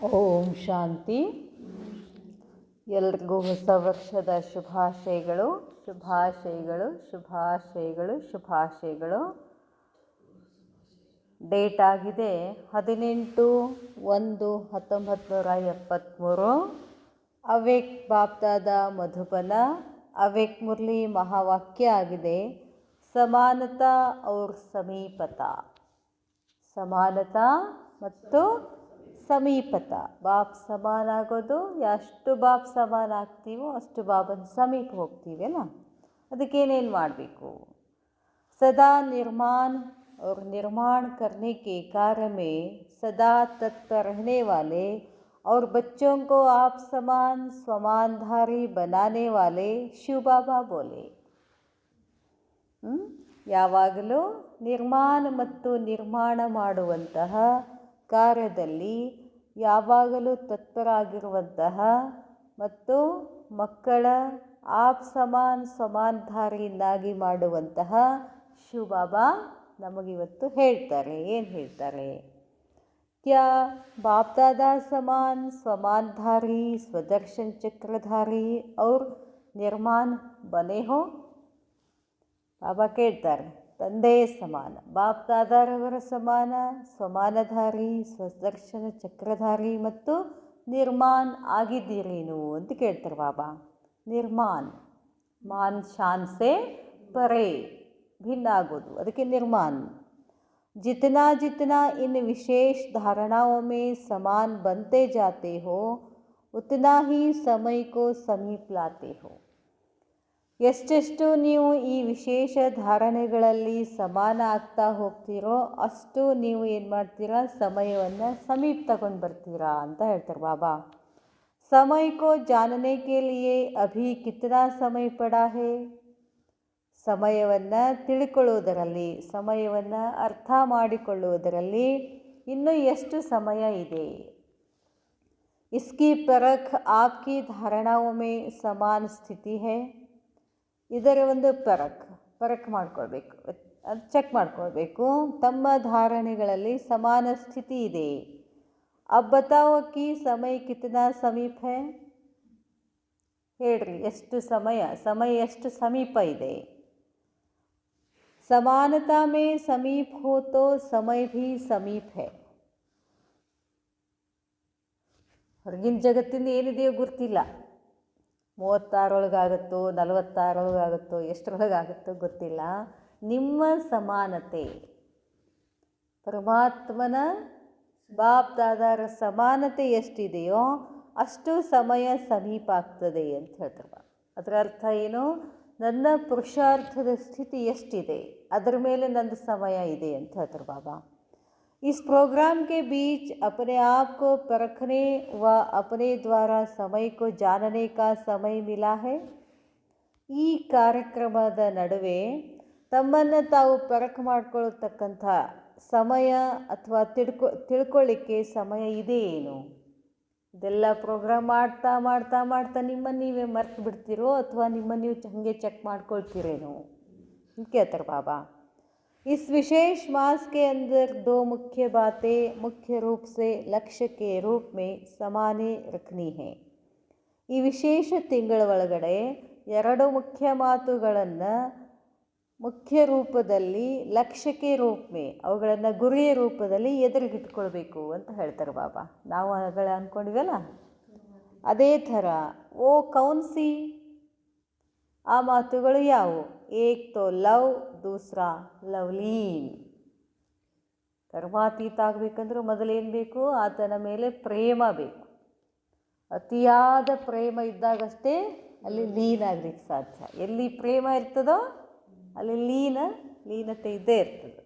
ಓಂ ಶಾಂತಿ. ಎಲ್ರಿಗೂ ಹೊಸ ವರ್ಷದ ಶುಭಾಶಯಗಳು ಶುಭಾಶಯಗಳು ಶುಭಾಶಯಗಳು ಶುಭಾಶಯಗಳು. ಡೇಟ್ ಆಗಿದೆ 18/1/1973. ಅವೇಕ್ ಬಾಪ್ದಾದ ಮಧುಬನ ಅವೇಕ್ ಮುರಳಿ ಮಹಾವಾಕ್ಯ ಆಗಿದೆ, ಸಮಾನತಾ ಔರ್ ಸಮೀಪತಾ. ಸಮಾನತಾ ಮತ್ತು ಸಮೀಪತ. ಬಾಪ್ ಸಮಾನ ಆಗೋದು, ಎಷ್ಟು ಬಾಪ್ ಸಮಾನ ಆಗ್ತೀವೋ ಅಷ್ಟು ಬಾಬನ ಸಮೀಪ ಹೋಗ್ತೀವಿ ಅಲ್ಲ. ಅದಕ್ಕೇನೇನು ಮಾಡಬೇಕು? ಸದಾ ನಿರ್ಮಾಣ और निर्माण करने के कार्य में सदा तत्पर रहने वाले और बच्चों को आप समान स्वमानधारी बनाने वाले शिव बाबा बोले. ಯಾವಾಗಲೂ ನಿರ್ಮಾಣ ಮತ್ತು ನಿರ್ಮಾಣ ಮಾಡುವಂತಹ ಕಾರ್ಯದಲ್ಲಿ ಯಾವಾಗಲೂ ತತ್ಪರಾಗಿರುವಂತಹ ಮತ್ತು ಮಕ್ಕಳ ಆಪ್ ಸಮಾನ್ ಸಮಾನಧಾರಿಯನ್ನಾಗಿ ಮಾಡುವಂತಹ ಶಿವ ಬಾಬಾ ನಮಗಿವತ್ತು ಹೇಳ್ತಾರೆ. ಏನು ಹೇಳ್ತಾರೆ? ಕ್ಯಾ ಬಾಪ್ ದಾದಾ ಸಮಾನ್ ಸ್ವಮಾನಧಾರಿ ಸ್ವದರ್ಶನ್ ಚಕ್ರಧಾರಿ ಔರ್ ನಿರ್ಮಾಣ ಬನೆ ಹೋ? ಬಾಬಾ ಕೇಳ್ತಾರೆ, ತಂದೆಯ ಸಮಾನ ಬಾಪ್ ದಾದಾರವರ ಸಮಾನ ಸ್ವಮಾನಧಾರಿ ಸ್ವದರ್ಶನ ಚಕ್ರಧಾರಿ ಮತ್ತು ನಿರ್ಮಾಣ್ ಆಗಿದ್ದೀರೇನು ಅಂತ ಕೇಳ್ತಾರೆ ಬಾಬಾ. ನಿರ್ಮಾಣ್ ಮಾನ್ ಶಾನ್ ಸೆ ಪರೇ ಭಿನ್ನ ಆಗೋದು, ಅದಕ್ಕೆ ನಿರ್ಮಾಣ. जितना जितना इन विशेष धारणाओं में समान बनते जाते हो उतना ही समय को समीप लाते हो. ಎಷ್ಟೆಷ್ಟು ನೀವು ಈ ವಿಶೇಷ ಧಾರಣೆಗಳಲ್ಲಿ ಸಮಾನ ಆಗ್ತಾ ಹೋಗ್ತೀರೋ ಅಷ್ಟು ನೀವು ಏನು ಮಾಡ್ತೀರಾ? ಸಮಯವನ್ನು ಸಮೀಪ ತಗೊಂಡು ಬರ್ತೀರಾ ಅಂತ ಹೇಳ್ತಾರೆ ಬಾಬಾ. ಸಮಯ ಕೋ ಜಾನನೆ ಕೆ ಲಿಯೆ ಅಭಿ ಕಿತ್ನಾ ಸಮಯ ಪಡಾ ಹೇ? ಸಮಯವನ್ನು ತಿಳ್ಕೊಳ್ಳುವುದರಲ್ಲಿ, ಸಮಯವನ್ನು ಅರ್ಥ ಮಾಡಿಕೊಳ್ಳುವುದರಲ್ಲಿ ಇನ್ನೂ ಎಷ್ಟು ಸಮಯ ಇದೆ? ಇಸ್ಕಿ ಪರಖ್ ಆಪ್ಕಿ ಧಾರಣಾओं में ಸಮಾನ ಸ್ಥಿತಿ ಹೇ? ಇದರ ಒಂದು ಪರಖ್ ಮಾಡ್ಕೊಳ್ಬೇಕು, ಅದು ಚೆಕ್ ಮಾಡ್ಕೊಳ್ಬೇಕು. ತಮ್ಮ ಧಾರಣೆಗಳಲ್ಲಿ ಸಮಾನ ಸ್ಥಿತಿ ಇದೆ. ಅಬ್ ಬತಾವೋ ಕಿ ಸಮಯ ಕಿತ್ನಾ ಸಮೀಪ ಹೇ? ಹೇಳ್ರಿ, ಎಷ್ಟು ಸಮಯ ಎಷ್ಟು ಸಮೀಪ ಇದೆ? समानता में समीप हो तो समय भी समीप है. ಹೊರಗಿನ ಜಗತ್ತಿಂದ ಏನಿದೆಯೋ ಗೊತ್ತಿಲ್ಲ. 36 46 ಎಷ್ಟರೊಳಗಾಗುತ್ತೋ ಗೊತ್ತಿಲ್ಲ. ನಿಮ್ಮ ಸಮಾನತೆ, ಪರಮಾತ್ಮನ ಬಾಪ್ ದಾದಾರ ಸಮಾನತೆ ಎಷ್ಟಿದೆಯೋ ಅಷ್ಟು ಸಮಯ ಸಮೀಪ ಆಗ್ತದೆ ಅಂತ ಹೇಳ್ತಾರೆ. ಅದರ ಅರ್ಥ ಏನು? ನನ್ನ ಪುರುಷಾರ್ಥದ ಸ್ಥಿತಿ ಎಷ್ಟಿದೆ ಅದರ ಮೇಲೆ ನನ್ನ ಸಮಯ ಇದೆ ಅಂತ ಹೇಳ್ತಾರೆ ಬಾಬಾ. इस प्रोग्राम के बीच अपने आप को परखने व अपने द्वारा समय को जानने का समय मिला है. ಈ ಕಾರ್ಯಕ್ರಮದ ನಡುವೆ ತಮ್ಮನ್ನು ತಾವು ಪರಖ ಮಾಡಿಕೊಳ್ಳತಕ್ಕಂಥ ಸಮಯ ಅಥವಾ ತಿಳ್ಕೊಳ್ಳಿಕ್ಕೆ ಸಮಯ ಇದೆ ಏನು? ಇದೆಲ್ಲ ಪ್ರೋಗ್ರಾಮ್ ಮಾಡ್ತಾ ಮಾಡ್ತಾ ಮಾಡ್ತಾ ನಿಮ್ಮನ್ನು ನೀವೇ ಮರ್ತು ಬಿಡ್ತೀರೋ ಅಥವಾ ನಿಮ್ಮನ್ನು ನೀವು ಹಾಗೆ ಚೆಕ್ ಮಾಡ್ಕೊಳ್ತೀರೇನೋ ಅಂತ ಕೇಳ್ತಾರೆ ಬಾಬಾ. इस विशेष मास के अंदर 2 मुख्य बातें मुख्य रूप से लक्ष्य के रूप में समाने रखनी है. ಈ ವಿಶೇಷ ತಿಂಗಳ ಒಳಗಡೆ 2 ಮುಖ್ಯ ಮಾತುಗಳನ್ನು ಮುಖ್ಯ ರೂಪದಲ್ಲಿ ಲಕ್ಷ್ಯಕ್ಕೆ ರೂಪಮೇ, ಅವುಗಳನ್ನು ಗುರಿಯ ರೂಪದಲ್ಲಿ ಎದುರಿಗಿಟ್ಕೊಳ್ಬೇಕು ಅಂತ ಹೇಳ್ತಾರೆ ಬಾಬಾ. ನಾವು ಅವುಗಳ ಅಂದ್ಕೊಂಡಿವಲ್ಲ, ಅದೇ ಥರ ಓ ಕೌನ್ಸಿ, ಆ ಮಾತುಗಳು ಯಾವುವು? ಏಕ್ ತೋ ಲವ್, ದೂಸರಾ ಲವ್ಲೀನ್. ಕರ್ಮಾತೀತ ಆಗಬೇಕಂದ್ರೆ ಮೊದಲೇನು ಬೇಕು? ಆತನ ಮೇಲೆ ಪ್ರೇಮ ಬೇಕು. ಅತಿಯಾದ ಪ್ರೇಮ ಇದ್ದಾಗಷ್ಟೇ ಅಲ್ಲಿ ಲೀನ ಆಗಲಿಕ್ಕೆ ಸಾಧ್ಯ. ಎಲ್ಲಿ ಪ್ರೇಮ ಇರ್ತದೋ ಅಲ್ಲಿ ಲೀನತೆ ಇದ್ದೇ ಇರ್ತದೆ.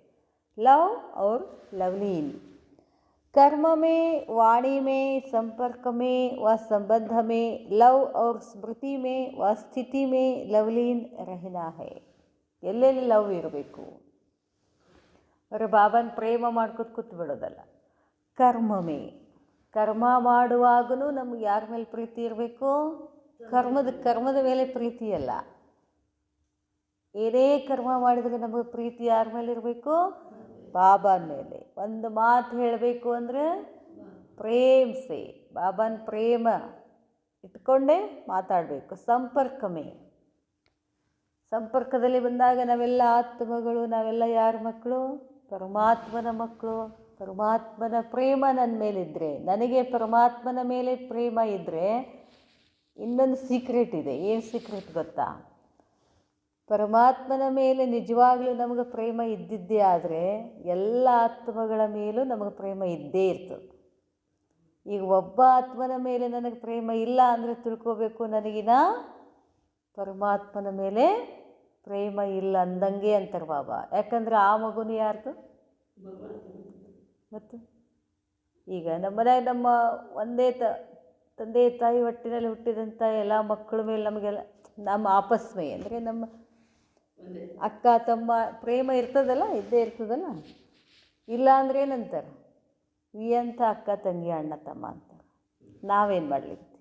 ಲವ್ और लवलीन. कर्म में, वाणी में, संपर्क में व संबंध में लव और स्मृति में व स्थिति में लवलीन रहना है. ಎಲ್ಲೆಲ್ಲಿ ಲವ್ ಇರಬೇಕು? ಅವರ ಬಾಬನ ಪ್ರೇಮ ಮಾಡ್ಕೊತ ಕೂತ್ಬಿಡೋದಲ್ಲ. ಕರ್ಮ ಮಾಡುವಾಗೂ ನಮ್ಗೆ ಯಾರ ಮೇಲೆ ಪ್ರೀತಿ ಇರಬೇಕು? ಕರ್ಮದ ಮೇಲೆ ಪ್ರೀತಿ ಅಲ್ಲ. ಏನೇ ಕರ್ಮ ಮಾಡಿದರೆ ನಮಗೆ ಪ್ರೀತಿ ಯಾರ ಮೇಲೆ ಇರಬೇಕು? ಬಾಬಾನ ಮೇಲೆ. ಒಂದು ಮಾತು ಹೇಳಬೇಕು ಅಂದರೆ ಪ್ರೇಮ್ ಸೆ, ಬಾಬಾನ ಪ್ರೇಮ ಇಟ್ಕೊಂಡೇ ಮಾತಾಡಬೇಕು. ಸಂಪರ್ಕದಲ್ಲಿ ಬಂದಾಗ ನಾವೆಲ್ಲ ಆತ್ಮಗಳು, ನಾವೆಲ್ಲ ಯಾರ ಮಕ್ಕಳು? ಪರಮಾತ್ಮನ ಮಕ್ಕಳು. ಪರಮಾತ್ಮನ ಪ್ರೇಮ ನನ್ನ ಮೇಲಿದ್ದರೆ, ನನಗೆ ಪರಮಾತ್ಮನ ಮೇಲೆ ಪ್ರೇಮ ಇದ್ದರೆ, ಇನ್ನೊಂದು ಸೀಕ್ರೆಟ್ ಇದೆ. ಏನು ಸೀಕ್ರೆಟ್ ಗೊತ್ತಾ? ಪರಮಾತ್ಮನ ಮೇಲೆ ನಿಜವಾಗ್ಲೂ ನಮಗೆ ಪ್ರೇಮ ಇದ್ದಿದ್ದೇ ಆದರೆ ಎಲ್ಲ ಆತ್ಮಗಳ ಮೇಲೂ ನಮಗೆ ಪ್ರೇಮ ಇದ್ದೇ ಇರ್ತದೆ. ಈಗ ಒಬ್ಬ ಆತ್ಮನ ಮೇಲೆ ನನಗೆ ಪ್ರೇಮ ಇಲ್ಲ ಅಂದರೆ ತಿಳ್ಕೋಬೇಕು, ನನಗಿನ ಪರಮಾತ್ಮನ ಮೇಲೆ ಪ್ರೇಮ ಇಲ್ಲ ಅಂದಂಗೆ ಅಂತಾರೆ ಬಾಬಾ. ಯಾಕಂದರೆ ಆ ಮಗುನು ಯಾರ್ದು? ಮತ್ತು ಈಗ ನಮ್ಮನೆ ನಮ್ಮ ಒಂದೇ ತಂದೆ ತಾಯಿ ಹೊಟ್ಟಿನಲ್ಲಿ ಹುಟ್ಟಿದಂಥ ಎಲ್ಲ ಮಕ್ಕಳ ಮೇಲೆ ನಮಗೆಲ್ಲ ನಮ್ಮ ಆಪಸ್ಮಯ ಅಂದರೆ ನಮ್ಮ ಅಕ್ಕ ತಮ್ಮ ಪ್ರೇಮ ಇರ್ತದಲ್ಲ, ಇದ್ದೇ ಇರ್ತದಲ್ಲ. ಇಲ್ಲ ಅಂದರೆ ಏನಂತಾರೆ? ಅಂತ ಅಕ್ಕ ತಂಗಿ ಅಣ್ಣ ತಮ್ಮ ಅಂತಾರೆ. ನಾವೇನು ಮಾಡಲಿಕ್ಕೆ?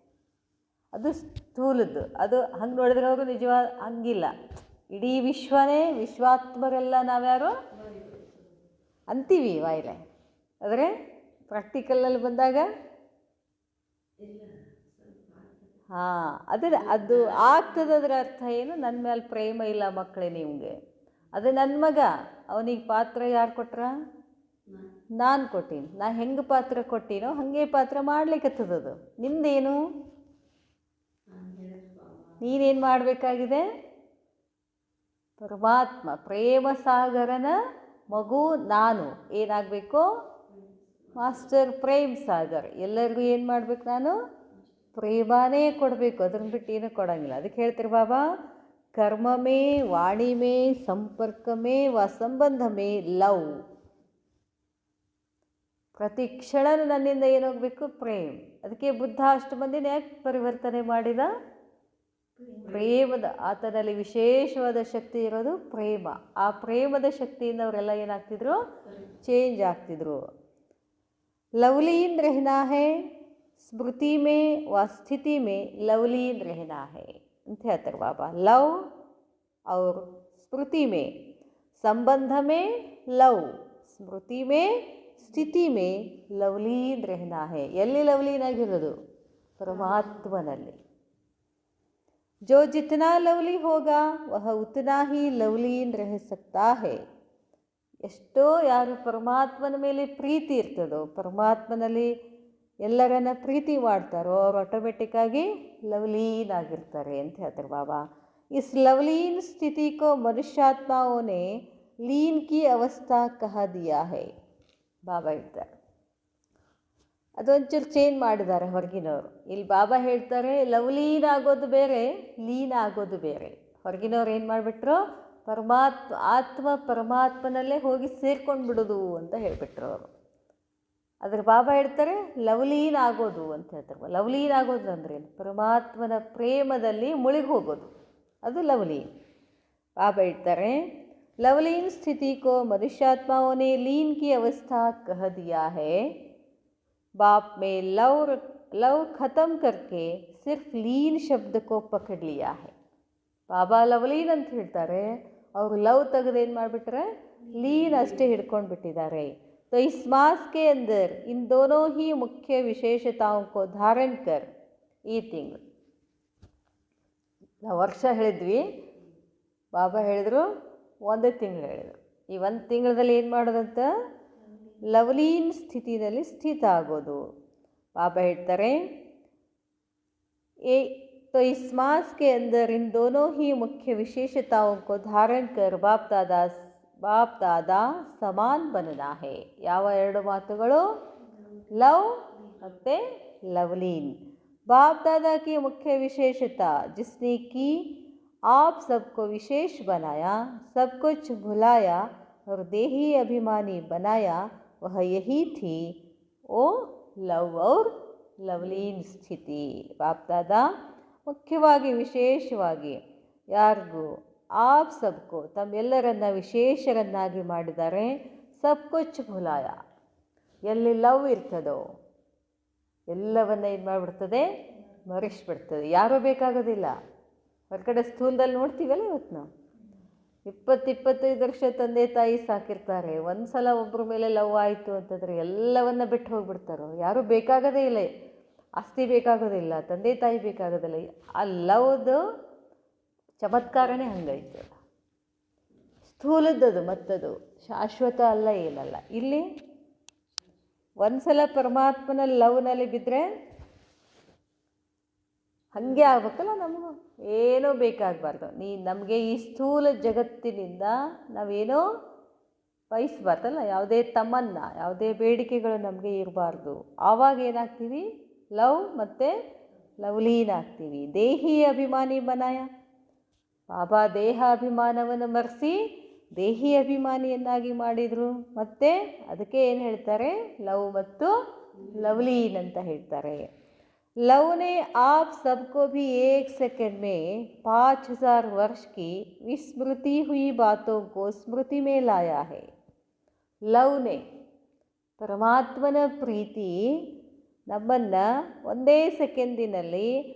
ಅದು ಸ್ಥೂಲದ್ದು. ಅದು ಹಂಗೆ ನೋಡಿದ್ರೆ ಅವರು ನಿಜವಾದ ಹಂಗಿಲ್ಲ. ಇಡೀ ವಿಶ್ವನೇ, ವಿಶ್ವಾತ್ಮರೆಲ್ಲ ನಾವ್ಯಾರು ಅಂತೀವಿ ವಾಯಿಲೆ, ಆದರೆ ಪ್ರಾಕ್ಟಿಕಲಲ್ಲಿ ಬಂದಾಗ ಅದು ಆಗ್ತದೆ. ಅದರ ಅರ್ಥ ಏನು? ನನ್ನ ಮೇಲೆ ಪ್ರೇಮ ಇಲ್ಲ ಮಕ್ಕಳೇ ನಿಮಗೆ. ಅದು ನನ್ನ ಮಗ, ಅವನಿಗೆ ಪಾತ್ರ ಯಾರು ಕೊಟ್ರ? ನಾನು ಕೊಟ್ಟೀನಿ. ನಾ ಹೆಂಗೆ ಪಾತ್ರ ಕೊಟ್ಟಿನೋ ಹಾಗೆ ಪಾತ್ರ ಮಾಡ್ಲಿಕ್ಕತ್ತದದು. ನಿಂದೇನು? ನೀನೇನು ಮಾಡಬೇಕಾಗಿದೆ? ಪರಮಾತ್ಮ ಪ್ರೇಮ ಸಾಗರನ ಮಗು ನಾನು. ಏನಾಗಬೇಕು? ಮಾಸ್ಟರ್ ಪ್ರೇಮ್ ಸಾಗರ್. ಎಲ್ಲರಿಗೂ ಏನು ಮಾಡಬೇಕು? ನಾನು ಪ್ರೇಮನೇ ಕೊಡಬೇಕು. ಅದನ್ನು ಬಿಟ್ಟು ಏನೂ ಕೊಡೋಂಗಿಲ್ಲ. ಅದಕ್ಕೆ ಹೇಳ್ತಾರೆ ಬಾಬಾ, ಕರ್ಮ ಮೇ ವಾಣಿ ಮೇ ಸಂಪರ್ಕ ಮೇ ವ ಸಂಬಂಧ ಮೇ ಲವ್. ಪ್ರತಿ ಕ್ಷಣ ನನ್ನಿಂದ ಏನಾಗಬೇಕು? ಪ್ರೇಮ್. ಅದಕ್ಕೆ ಬುದ್ಧ ಅಷ್ಟು ಮಂದಿನ ಯಾಕೆ ಪರಿವರ್ತನೆ ಮಾಡಿದ? ಪ್ರೇಮದ, ಆತನಲ್ಲಿ ವಿಶೇಷವಾದ ಶಕ್ತಿ ಇರೋದು ಪ್ರೇಮ. ಆ ಪ್ರೇಮದ ಶಕ್ತಿಯಿಂದ ಅವರೆಲ್ಲ ಏನಾಗ್ತಿದ್ರು? ಚೇಂಜ್ ಆಗ್ತಿದ್ರು. ಲವ್ಲೀನ್ रहना है, ಸ್ಮೃತಿ ಮೇ ವ ಸ್ಥಿತಿ ಮೇ ಲವ್ಲೀನ್ रहना है ಅಂತ ಹೇಳ್ತಾರೆ ಬಾಬಾ. ಲವ್ और ಸ್ಮೃತಿ ಮೇ, ಸಂಬಂಧ ಮೇ ಲವ್, ಸ್ಮೃತಿ ಮೇ ಸ್ಥಿತಿ ಮೇ ಲವ್ಲೀನ್ रहना है. ಎಲ್ಲಿ ಲವ್ಲೀನ್ ಆಗಿರೋದು? ಪರಮಾತ್ಮನಲ್ಲಿ. जो जितना लवली होगा वह उतना ही लवलीन रह सकता है. ಎಷ್ಟೋ ಯಾರು ಪರಮಾತ್ಮನ ಮೇಲೆ ಪ್ರೀತಿ ಇರ್ತದೋ, ಪರಮಾತ್ಮನಲ್ಲಿ ಎಲ್ಲರನ್ನ ಪ್ರೀತಿ ಮಾಡ್ತಾರೋ, ಅವ್ರು ಆಟೋಮೆಟಿಕ್ಕಾಗಿ ಲವ್ಲೀನ್ ಆಗಿರ್ತಾರೆ ಅಂತ ಹೇಳ್ತಾರೆ ಬಾಬಾ. इस लवलीन स्थिति को मनुष्यात्माओं ने लीन की अवस्था कह दिया है. ಬಾಬಾ ಹೇಳ್ತಾರೆ. ಅದೊಂಚೂರು ಚೇಂಜ್ ಮಾಡಿದ್ದಾರೆ ಹೊರಗಿನವರು. ಇಲ್ಲಿ ಬಾಬಾ ಹೇಳ್ತಾರೆ ಲವ್ಲೀನ್ ಆಗೋದು ಬೇರೆ, ಲೀನ್ ಆಗೋದು ಬೇರೆ. ಹೊರಗಿನವ್ರು ಏನು ಮಾಡಿಬಿಟ್ರು? ಆತ್ಮ ಪರಮಾತ್ಮನಲ್ಲೇ ಹೋಗಿ ಸೇರ್ಕೊಂಡು ಬಿಡೋದು ಅಂತ ಹೇಳಿಬಿಟ್ರು ಅವರು. ಅದ್ರ ಬಾಬಾ ಹೇಳ್ತಾರೆ ಲವ್ಲೀನ್ ಆಗೋದು ಅಂತ ಹೇಳ್ತಾರೆ. ಲವ್ಲೀನ್ ಆಗೋದು ಅಂದರೆ ಪರಮಾತ್ಮನ ಪ್ರೇಮದಲ್ಲಿ ಮುಳುಗಿ ಹೋಗೋದು, ಅದು ಲವ್ಲೀನ್. ಬಾಬಾ ಹೇಳ್ತಾರೆ लवलीन स्थिति को मनुष्यात्माओं ने लीन की अवस्था कह दिया है. बाप में लव ख़त्म करके सिर्फ लीन शब्द को पकड़ लिया है. ಬಾಬಾ ಲವ್ಲೀನ್ ಅಂತ ಹೇಳ್ತಾರೆ, ಅವರು ಲವ್ ತೆಗೆದೇನು ಮಾಡಿಬಿಟ್ರೆ ಲೀನ್ ಅಷ್ಟೇ ಹಿಡ್ಕೊಂಡು ಬಿಟ್ಟಿದ್ದಾರೆ. तो इस मास के अंदर इन दोनों ही मुख्य विशेषताओं को धारण कर. ಈ ತಿಂಗಳು ನಾವು ವರ್ಷ ಹೇಳಿದ್ವಿ, ಬಾಬಾ ಹೇಳಿದರು ಒಂದೇ ತಿಂಗಳು ಹೇಳಿದರು. ಈ ಒಂದು ತಿಂಗಳಲ್ಲಿ ಏನು ಮಾಡೋದಂತ? ಲವ್ಲೀನ್ ಸ್ಥಿತಿನಲ್ಲಿ ಸ್ಥಿತ ಆಗೋದು. ಬಾಬಾ ಹೇಳ್ತಾರೆ तो इस मास के अंदर इन दोनों ही मुख्य विशेषताओं को धारण कर बाप दादा समान बनना है. ಯಾವ ಎರಡು ಮಾತುಗಳು? ಲವ್ ಮತ್ತು ಲವ್ಲೀನ್. बाप दादा की मुख्य विशेषता जिसने की आप सबको विशेष बनाया, सब कुछ भुलाया और देही अभिमानी बनाया, वह यही थी ओ लव और लवलीन ಸ್ಥಿತಿ. ಬಾಪ್ ದಾದಾ ಮುಖ್ಯವಾಗಿ ವಿಶೇಷವಾಗಿ ಯಾರಿಗೂ ಆಪ್ ಸಬ್ಕೋ ತಮ್ಮೆಲ್ಲರನ್ನ ವಿಶೇಷರನ್ನಾಗಿ ಮಾಡಿದ್ದಾರೆ. ಸಬ್ ಕುಚ್ ಭುಲಾಯ, ಎಲ್ಲಿ ಲವ್ ಇರ್ತದೋ ಎಲ್ಲವನ್ನ ಏನು ಮಾಡಿಬಿಡ್ತದೆ? ಮರೆಸಿಬಿಡ್ತದೆ. ಯಾರೂ ಬೇಕಾಗೋದಿಲ್ಲ. ಹೊರಗಡೆ ಸ್ಥೂಲದಲ್ಲಿ ನೋಡ್ತೀವಲ್ಲ ಇವತ್ತು ನಾವು, 25 ವರ್ಷ ತಂದೆ ತಾಯಿ ಸಾಕಿರ್ತಾರೆ. ಒಂದು ಸಲ ಒಬ್ಬರ ಮೇಲೆ ಲವ್ ಆಯಿತು ಅಂತಂದರೆ ಎಲ್ಲವನ್ನ ಬಿಟ್ಟು ಹೋಗ್ಬಿಡ್ತಾರೋ. ಯಾರೂ ಬೇಕಾಗೋದೇ ಇಲ್ಲ, ಆಸ್ತಿ ಬೇಕಾಗೋದಿಲ್ಲ, ತಂದೆ ತಾಯಿ ಬೇಕಾಗೋದಿಲ್ಲ. ಆ ಲವ್ದು ಚಮತ್ಕಾರನೇ ಹಂಗೈತೆ. ಸ್ಥೂಲದ್ದದು, ಮತ್ತದು ಶಾಶ್ವತ ಅಲ್ಲ, ಏನಲ್ಲ. ಇಲ್ಲಿ ಒಂದು ಸಲ ಪರಮಾತ್ಮನ ಲವ್ನಲ್ಲಿ ಬಿದ್ದರೆ ಹಾಗೆ ಆಗ್ಬೇಕಲ್ಲ. ನಮಗೂ ಏನೂ ಬೇಕಾಗಬಾರ್ದು. ನಮಗೆ ಈ ಸ್ಥೂಲ ಜಗತ್ತಿನಿಂದ ನಾವೇನೋ ಬಯಸಬಾರ್ದಲ್ಲ. ಯಾವುದೇ ತಮನ್ನ, ಯಾವುದೇ ಬೇಡಿಕೆಗಳು ನಮಗೆ ಇರಬಾರ್ದು. ಆವಾಗ ಏನಾಗ್ತೀವಿ? ಲವ್ ಮತ್ತು ಲವ್ಲೀನ್ ಆಗ್ತೀವಿ. ದೇಹಿ ಅಭಿಮಾನಿ ಬನಾಯ. ಬಾಬಾ ದೇಹ ಅಭಿಮಾನವನ್ನು ಮರೆಸಿ ದೇಹಿ ಅಭಿಮಾನಿಯನ್ನಾಗಿ ಮಾಡಿದರು. ಮತ್ತು ಅದಕ್ಕೆ ಏನು ಹೇಳ್ತಾರೆ? ಲವ್ ಮತ್ತು ಲವ್ಲೀನ್ ಅಂತ ಹೇಳ್ತಾರೆ. लव ने आप सबको भी 1 सेकंड में 5000 वर्ष की विस्मृति हुई बातों को स्मृति में लाया है. ಲವ್ನೇ ಪರಮಾತ್ಮನ ಪ್ರೀತಿ ನಮ್ಮನ್ನು ಒಂದೇ ಸೆಕೆಂಡಿನಲ್ಲಿ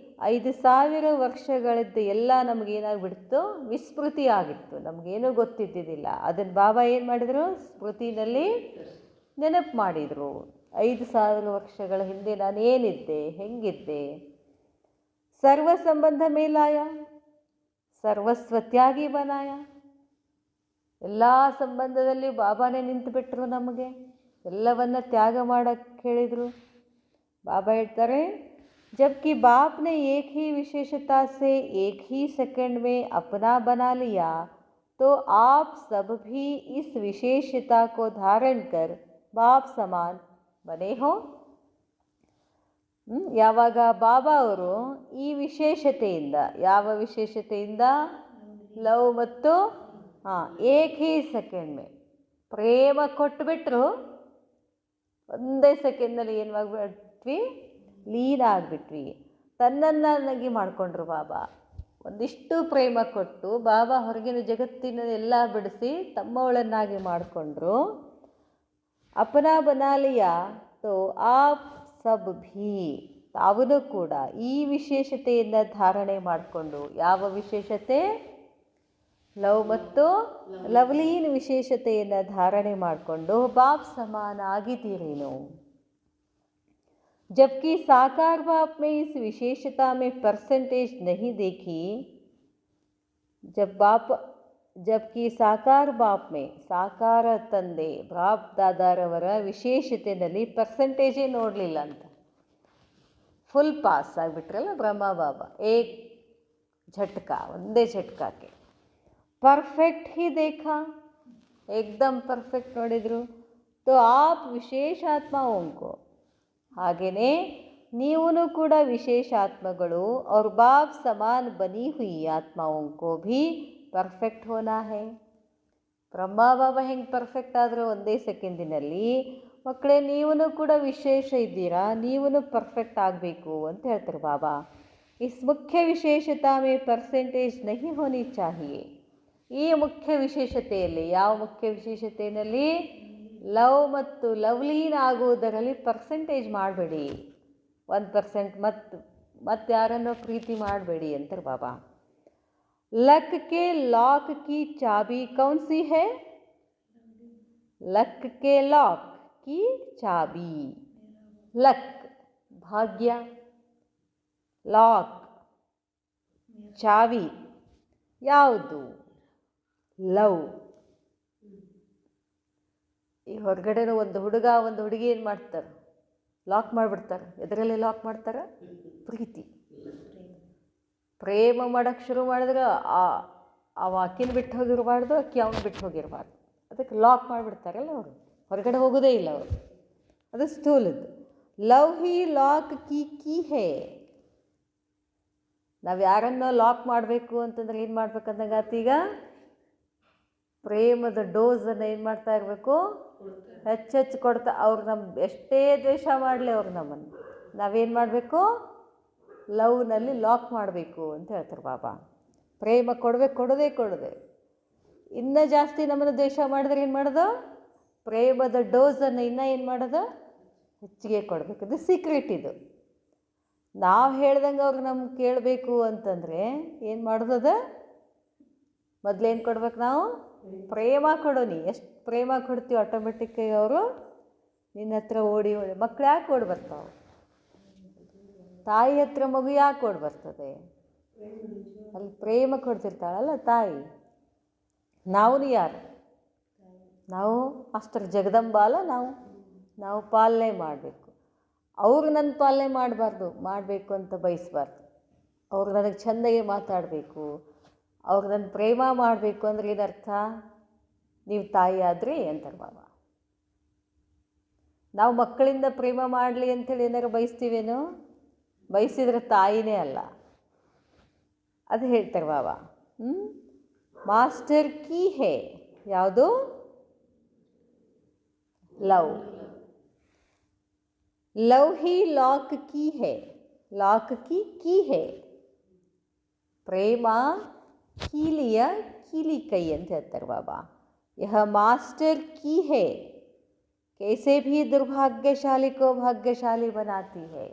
5000 ವರ್ಷಗಳದ್ದು ಎಲ್ಲ ನಮಗೇನಾಗ್ಬಿಡ್ತು? ವಿಸ್ಮೃತಿ ಆಗಿತ್ತು. ನಮಗೇನೂ ಗೊತ್ತಿದ್ದಿದ್ದಿಲ್ಲ. ಅದನ್ನು ಬಾಬಾ ಏನು ಮಾಡಿದರು? ಸ್ಮೃತಿನಲ್ಲಿ ನೆನಪು ಮಾಡಿದರು. 5000 ವರ್ಷಗಳ ಹಿಂದೆ ನಾನು ಏನಿದ್ದೆ, ಹೆಂಗಿದ್ದೆ. ಸರ್ವ ಸಂಬಂಧ ಮೇಲಾಯ, ಸರ್ವಸ್ವ ತ್ಯಾಗಿ ಬನಾಯ. ಎಲ್ಲ ಸಂಬಂಧದಲ್ಲಿ ಬಾಬಾನೇ ನಿಂತುಬಿಟ್ರು. ನಮಗೆ ಎಲ್ಲವನ್ನ ತ್ಯಾಗ ಮಾಡೋಕ್ಕೆ ಹೇಳಿದರು. ಬಾಬಾ ಹೇಳ್ತಾರೆ, जबकि बाप ने एक ही विशेषता से 1 ही सेकंड में अपना बना लिया तो आप सब भी इस विशेषता को धारण कर बाप समान ಬನೇ ಹೋ. ಯಾವಾಗ ಬಾಬಾ ಅವರು ಈ ವಿಶೇಷತೆಯಿಂದ, ಯಾವ ವಿಶೇಷತೆಯಿಂದ? ಲವ್ ಮತ್ತು ಏಕ್ ಹಿ ಸೆಕೆಂಡ್ ಮೇ ಪ್ರೇಮ ಕೊಟ್ಟುಬಿಟ್ರು. ಒಂದೇ ಸೆಕೆಂಡ್ನಲ್ಲಿ ಏನಾಗ್ಬಿಟ್ವಿ? ಲೀನ ಆಗಿಬಿಟ್ವಿ. ತನ್ನನ್ನಾಗಿ ಮಾಡಿಕೊಂಡ್ರು ಬಾಬಾ. ಒಂದಿಷ್ಟು ಪ್ರೇಮ ಕೊಟ್ಟು ಬಾಬಾ ಹೊರಗಿನ ಜಗತ್ತಿನ ಎಲ್ಲ ಬಿಡಿಸಿ ತಮ್ಮವಳನ್ನಾಗಿ ಮಾಡಿಕೊಂಡ್ರು. अपना बना लिया तो आप सब भी, ತಾವೂ ಕೂಡ ಈ ವಿಶೇಷತೆಯನ್ನು ಧಾರಣೆ ಮಾಡಿಕೊಂಡು. ಯಾವ ವಿಶೇಷತೆ? ಲವ್ ಮತ್ತು ಲವ್ಲೀನ್ ವಿಶೇಷತೆಯನ್ನು ಧಾರಣೆ ಮಾಡಿಕೊಂಡು ಬಾಪ್ ಸಮಾನ ಆಗಿದ್ದೀರಿ ನೀವು. जबकि साकार बाप में इस विशेषता में परसेंटेज नहीं देखी. जबकि साकार बाप में, ಸಾಕಾರ ತಂದೆ ಬಾಪ್ ದಾದಾರವರ ವಿಶೇಷತೆಯಲ್ಲಿ ಪರ್ಸೆಂಟೇಜೇ ನೋಡಲಿಲ್ಲ ಅಂತ. ಫುಲ್ ಪಾಸ್ ಆಗಿಬಿಟ್ರಲ್ಲ ಬ್ರಹ್ಮ ಬಾಬಾ. ಏಕ್ ಝಟ್ಕಾ, ಒಂದೇ ಝಟ್ಕಾಕ್ಕೆ ಪರ್ಫೆಕ್ಟ್ ಹಿ ದೇಖಾ, ಏಕ್ದಮ್ ಪರ್ಫೆಕ್ಟ್ ನೋಡಿದರು. ತೋ ಆಪ್ ವಿಶೇಷಾತ್ಮೋಂಕೋ, ಹಾಗೆಯೇ ನೀವು ಕೂಡ ವಿಶೇಷಾತ್ಮಗಳು. और बाप समान बनी हुई आत्माओं को भी ಪರ್ಫೆಕ್ಟ್ ಹೋನಾ ಹೇ. ಬ್ರಹ್ಮ ಬಾಬಾ ಹೆಂಗೆ ಪರ್ಫೆಕ್ಟ್ ಆದರೂ ಒಂದೇ ಸೆಕೆಂಡಿನಲ್ಲಿ, ಮಕ್ಕಳೇ ನೀವೂ ಕೂಡ ವಿಶೇಷ ಇದ್ದೀರಾ, ನೀವೂ ಪರ್ಫೆಕ್ಟ್ ಆಗಬೇಕು ಅಂತ ಹೇಳ್ತಾರೆ ಬಾಬಾ. ಇಸ್ ಮುಖ್ಯ ವಿಶೇಷತಾ ಮೇ ಪರ್ಸೆಂಟೇಜ್ ನಹಿ ಹೋನಿ ಚಾಹಿಯೇ. ಈ ಮುಖ್ಯ ವಿಶೇಷತೆಯಲ್ಲಿ, ಯಾವ ಮುಖ್ಯ ವಿಶೇಷತೆಯಲ್ಲಿ? ಲವ್ ಮತ್ತು ಲವ್ಲೀನ್ ಆಗುವುದರಲ್ಲಿ ಪರ್ಸೆಂಟೇಜ್ ಮಾಡಬೇಡಿ. 1% ಮತ್ತು ಯಾರನ್ನೋ ಪ್ರೀತಿ ಮಾಡಬೇಡಿ ಅಂತಾರೆ ಬಾಬಾ. लक के लॉक की चाबी कौन सी है? लक के लॉक की चाबी. लक भाग्ಯ, ಲಾಕ್ ಚಾವಿ ಯಾವುದು? ಲವ್. ಈ ಹೊರಗಡೆನೂ ಒಂದು ಹುಡುಗ ಒಂದು ಹುಡುಗಿ ಏನು ಮಾಡ್ತಾರೆ? ಲಾಕ್ ಮಾಡಿಬಿಡ್ತಾರೆ. ಎದರಲ್ಲಿ ಲಾಕ್ ಮಾಡ್ತಾರೆ? ಪ್ರೀತಿ. ಪ್ರೇಮ ಮಾಡೋಕ್ಕೆ ಶುರು ಮಾಡಿದ್ರೆ ಅವ ಅಕ್ಕಿನ ಬಿಟ್ಟು ಹೋಗಿರಬಾರ್ದು, ಅಕ್ಕಿ ಅವನು ಬಿಟ್ಟು ಹೋಗಿರಬಾರ್ದು. ಅದಕ್ಕೆ ಲಾಕ್ ಮಾಡಿಬಿಡ್ತಾರಲ್ಲ ಅವರು, ಹೊರಗಡೆ ಹೋಗೋದೇ ಇಲ್ಲ ಅವರು. ಅದು ಸ್ಥೂಲದ್ದು. ಲವ್ ಹಿ ಲಾಕ್ ಕೀ ಹೇ. ನಾವು ಯಾರನ್ನೋ ಲಾಕ್ ಮಾಡಬೇಕು ಅಂತಂದ್ರೆ ಏನು ಮಾಡ್ಬೇಕಂದಂಗಾತ? ಈಗ ಪ್ರೇಮದ ಡೋಸನ್ನು ಏನು ಮಾಡ್ತಾ ಇರಬೇಕು? ಹೆಚ್ಚೆಚ್ಚು ಕೊಡ್ತಾ. ಅವ್ರು ನಮ್ಮ ಎಷ್ಟೇ ದ್ವೇಷ ಮಾಡಲಿ ಅವ್ರು ನಮ್ಮನ್ನು, ನಾವೇನು ಮಾಡಬೇಕು? ಲವ್ನಲ್ಲಿ ಲಾಕ್ ಮಾಡಬೇಕು ಅಂತ ಹೇಳ್ತಾರೆ ಬಾಬಾ. ಪ್ರೇಮ ಕೊಡದೆ ಇನ್ನೂ ಜಾಸ್ತಿ ನಮ್ಮನ್ನು ದ್ವೇಷ ಮಾಡಿದ್ರೆ ಏನು ಮಾಡೋದು? ಪ್ರೇಮದ ಡೋಸನ್ನು ಇನ್ನೂ ಏನು ಮಾಡೋದು? ಹೆಚ್ಚಿಗೆ ಕೊಡಬೇಕು. ಇದು ಸೀಕ್ರೆಟ್. ಇದು ನಾವು ಹೇಳ್ದಂಗೆ ಅವ್ರು ನಮ್ಗೆ ಕೇಳಬೇಕು ಅಂತಂದರೆ ಏನು ಮಾಡೋದದ? ಮೊದಲೇನು ಕೊಡ್ಬೇಕು ನಾವು? ಪ್ರೇಮ ಕೊಡೋನಿ. ಎಷ್ಟು ಪ್ರೇಮ ಕೊಡ್ತೀವಿ ಆಟೋಮೆಟಿಕ್ಕಾಗಿ ಅವರು ನಿನ್ನ ಹತ್ರ ಓಡಿ ಓಡಿ. ಮಕ್ಳು ಯಾಕೆ ಓಡಿ ಬರ್ತಾವೆ? ತಾಯಿ ಹತ್ರ ಮಗು ಯಾಕೆ ಓಡಿ ಬರ್ತದೆ? ಅಲ್ಲಿ ಪ್ರೇಮ ಕೊಡ್ತಿರ್ತಾಳಲ್ಲ ತಾಯಿ. ನಾವು ಯಾರು? ನಾವು ಅಷ್ಟರ ಜಗದಂಬ ಅಲ್ಲ. ನಾವು ಪಾಲನೆ ಮಾಡಬೇಕು. ಅವರು ನನ್ನ ಪಾಲನೆ ಮಾಡಬೇಕು ಅಂತ ಬಯಸಬಾರ್ದು. ಅವ್ರು ನನಗೆ ಚೆಂದಾಗಿ ಮಾತಾಡಬೇಕು, ಅವ್ರು ನನ್ನ ಪ್ರೇಮ ಮಾಡಬೇಕು ಅಂದ್ರೆ ಏನರ್ಥ? ನೀವು ತಾಯಿ ಆದ್ರಿ ಅಂತಾರೆ ಬಾಬಾ. ನಾವು ಮಕ್ಕಳಿಂದ ಪ್ರೇಮ ಮಾಡಲಿ ಅಂಥೇಳಿ ಏನಾರು ಬಯಸ್ತೀವೇನೋ? ಬಯಸಿದ್ರೆ ತಾಯಿನೇ ಅಲ್ಲ. ಅದು ಹೇಳ್ತಾರೆ ಬಾಬಾ. ಮಾಸ್ಟರ್ ಕೀ ಹೇ ಯಾವುದು? ಲವ್. ಲವ್ ಹಿ ಲಾಕ್ ಕೀ ಹೇ. ಲಾಕ್ ಕೀ ಹೇ. ಪ್ರೇಮ ಕೀಲಿಯ ಕೀಲಿ ಕೈ ಅಂತ ಹೇಳ್ತಾರೆ ಬಾಬಾ. ಯಹ ಮಾಸ್ಟರ್ ಕೀ ಹೇ, कैसे भी दुर्भाग्यशाली को ಭಾಗ್ಯಶಾಲಿ ಬನಾತಿ ಹೇ.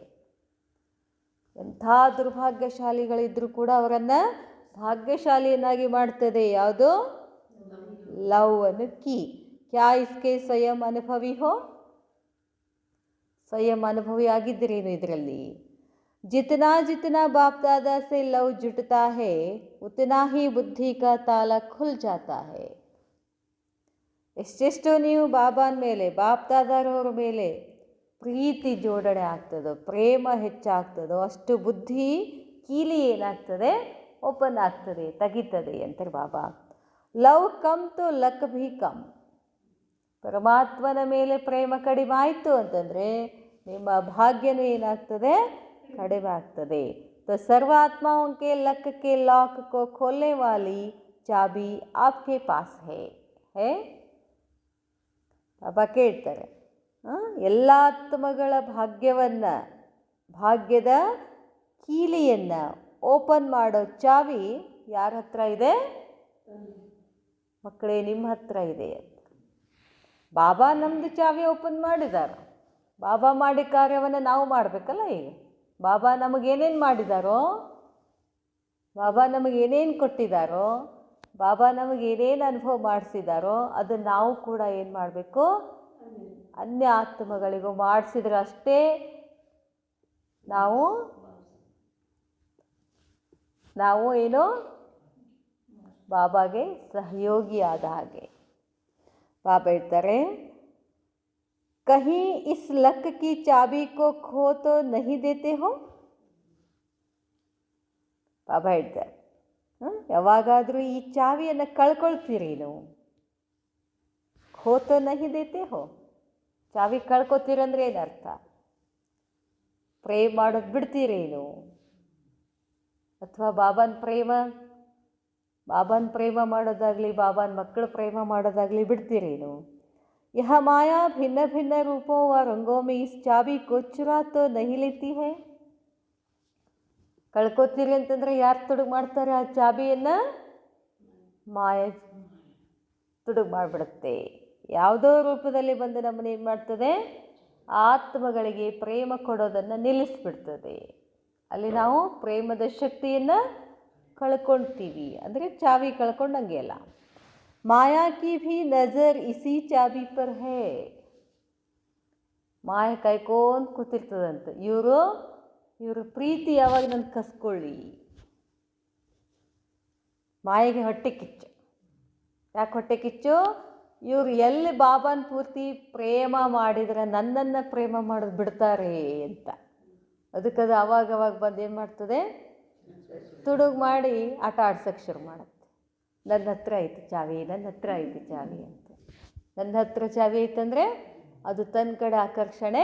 ಎಂಥ ದುರ್ಭಾಗ್ಯಶಾಲಿಗಳಿದ್ರೂ ಕೂಡ ಅವರನ್ನು ಭಾಗ್ಯಶಾಲಿಯನ್ನಾಗಿ ಮಾಡ್ತದೆ ಯಾವುದು? ಲವ್ ಅನ್ನು ಕೀ. ಕ್ಯಾ ಇಸ್ಕೆ ಸ್ವಯಂ ಅನುಭವಿ ಹೋ? ಸ್ವಯಂ ಅನುಭವಿ ಆಗಿದ್ದೀರೇನು ಇದರಲ್ಲಿ? जितना जितना बाप दादा से लव जुटता है उतना ही बुद्धि का ताला खुल जाता है. ಎಷ್ಟೆಷ್ಟು ನೀವು ಬಾಬಾನ ಮೇಲೆ, ಬಾಪ್ ದಾದಾರವ್ರ ಮೇಲೆ ಪ್ರೀತಿ ಜೋಡಣೆ ಆಗ್ತದೋ, ಪ್ರೇಮ ಹೆಚ್ಚಾಗ್ತದೋ, ಅಷ್ಟು ಬುದ್ಧಿ ಕೀಲಿ ಏನಾಗ್ತದೆ? ಓಪನ್ ಆಗ್ತದೆ, ತೆಗಿತದೆ ಅಂತಾರೆ ಬಾಬಾ. ಲವ್ ಕಮ್ ತೋ ಲಕ್ ಭಿ ಕಮ್. ಪರಮಾತ್ಮನ ಮೇಲೆ ಪ್ರೇಮ ಕಡಿಮೆ ಆಯಿತು ಅಂತಂದರೆ ನಿಮ್ಮ ಭಾಗ್ಯನೂ ಏನಾಗ್ತದೆ? ಕಡಿಮೆ ಆಗ್ತದೆ. तो सर्व आत्माओं के लक के लॉक को खोलने वाली चाबी आपके पास है. ಬಾಬಾ ಕೇಳ್ತಾರೆ, ಎಲ್ಲ ಆತ್ಮಗಳ ಭಾಗ್ಯದ ಕೀಲಿಯನ್ನು ಓಪನ್ ಮಾಡೋ ಚಾವಿ ಯಾರ ಹತ್ರ ಇದೆ? ಮಕ್ಕಳೇ, ನಿಮ್ಮ ಹತ್ರ ಇದೆ. ಬಾಬಾ ನಮ್ಮದು ಚಾವಿ ಓಪನ್ ಮಾಡಿದ್ದಾರೆ. ಬಾಬಾ ಮಾಡಿ ಕಾರ್ಯವನ್ನು ನಾವು ಮಾಡಬೇಕಲ್ಲ. ಈಗ ಬಾಬಾ ನಮಗೇನೇನು ಮಾಡಿದಾರೋ, ಬಾಬಾ ನಮಗೇನೇನು ಕೊಟ್ಟಿದ್ದಾರೋ, ಬಾಬಾ ನಮಗೇನೇನು ಅನುಭವ ಮಾಡಿಸಿದಾರೋ ಅದನ್ನು ನಾವು ಕೂಡ ಏನು ಮಾಡಬೇಕು? ಅನ್ಯ ಆತ್ಮಗಳಿಗೂ ಮಾಡಿಸಿದ್ರೆ ಅಷ್ಟೇ ನಾವು ಏನು ಬಾಬಾಗೆ ಸಹಯೋಗಿ ಆದ ಹಾಗೆ. ಬಾಬಾ ಹೇಳ್ತಾರೆ, कहीं इस लक की चाबी को खो तो नहीं देते हो? ಬಾಬಾ ಹೇಳ್ತಾರೆ, ಯಾವಾಗಾದರೂ ಈ ಚಾವಿಯನ್ನು ಕಳ್ಕೊಳ್ತೀರಿ ನೀವು? ಖೋ ತೋ ನಹಿ ದೇತೆ ಹೋ. ಚಾವಿ ಕಳ್ಕೊತೀರಂದ್ರೆ ಏನರ್ಥ? ಪ್ರೇಮ್ ಮಾಡೋದು ಬಿಡ್ತೀರೇನು? ಅಥವಾ ಬಾಬಾನ ಪ್ರೇಮ ಮಾಡೋದಾಗಲಿ, ಬಾಬಾನ ಮಕ್ಕಳು ಪ್ರೇಮ ಮಾಡೋದಾಗಲಿ ಬಿಡ್ತೀರೇನು? यह माया भिन्न भिन्न रूपों व रंगों में इस चाबी को चुरा तो नहीं लेती है. ಕಳ್ಕೊತೀರಿ ಅಂತಂದರೆ ಯಾರು ತುಡುಗು ಮಾಡ್ತಾರೆ ಆ ಚಾಬಿಯನ್ನು? ಮಾಯ ತುಡುಗು ಮಾಡಿಬಿಡುತ್ತೆ. ಯಾವುದೋ ರೂಪದಲ್ಲಿ ಬಂದು ನಮ್ಮನ್ನು ಏನು ಮಾಡ್ತದೆ? ಆತ್ಮಗಳಿಗೆ ಪ್ರೇಮ ಕೊಡೋದನ್ನು ನಿಲ್ಲಿಸ್ಬಿಡ್ತದೆ. ಅಲ್ಲಿ ನಾವು ಪ್ರೇಮದ ಶಕ್ತಿಯನ್ನು ಕಳ್ಕೊಳ್ತೀವಿ. ಅಂದರೆ ಚಾವಿ ಕಳ್ಕೊಂಡಂಗೆ ಅಲ್ಲ. ಮಾಯಾ ಕಿ ಭಿ ನಜರ್ ಇಸಿ ಚಾಬಿ ಪರ್ ಹೇ. ಮಾಯ ಕಾಯ್ಕೊಂಡು ಕೂತಿರ್ತದಂತ. ಇವರು ಪ್ರೀತಿ ಯಾವಾಗ ನನ್ನ ಕಸ್ಕೊಳ್ಳಿ. ಮಾಯೆಗೆ ಹೊಟ್ಟೆ ಕಿಚ್ಚು. ಯಾಕೆ ಹೊಟ್ಟೆ ಕಿಚ್ಚು? ಇವರು ಎಲ್ಲಿ ಬಾಬಾನ ಪೂರ್ತಿ ಪ್ರೇಮ ಮಾಡಿದ್ರೆ ನನ್ನನ್ನು ಪ್ರೇಮ ಮಾಡೋದು ಬಿಡ್ತಾರೆ ಅಂತ. ಅದಕ್ಕದು ಅವಾಗವಾಗ ಬಂದು ಏನು ಮಾಡ್ತದೆ? ತುಡುಗು ಮಾಡಿ ಆಟ ಆಡ್ಸೋಕ್ಕೆ ಶುರು ಮಾಡುತ್ತೆ. ನನ್ನ ಹತ್ರ ಐತಿ ಚಾವಿ ಅಂತ. ನನ್ನ ಹತ್ರ ಚಾವಿ ಐತಂದರೆ ಅದು ತನ್ನ ಕಡೆ ಆಕರ್ಷಣೆ,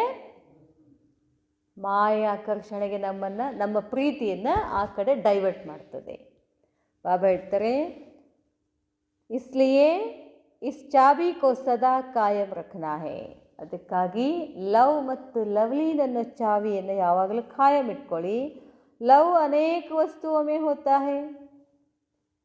ಮಾಯ ಆಕರ್ಷಣೆಗೆ ನಮ್ಮ ಪ್ರೀತಿಯನ್ನು ಆ ಕಡೆ ಡೈವರ್ಟ್ ಮಾಡ್ತದೆ. ಬಾಬಾ ಹೇಳ್ತಾರೆ, ಇಸ್ಲಿಯೇ ಇಸ್ ಚಾಬಿ ಕೋ ಸದಾ ಕಾಯಂ ರಖನಾ ಹೇ. ಅದಕ್ಕಾಗಿ ಲವ್ ಮತ್ತು ಲವ್ಲಿನನ್ನೋ ಚಾವಿಯನ್ನು ಯಾವಾಗಲೂ ಕಾಯಂ ಇಟ್ಕೊಳ್ಳಿ. ಲವ್ ಅನೇಕ ವಸ್ತುವೊಮ್ಮೆ ಹೋತಾ ಹೇ.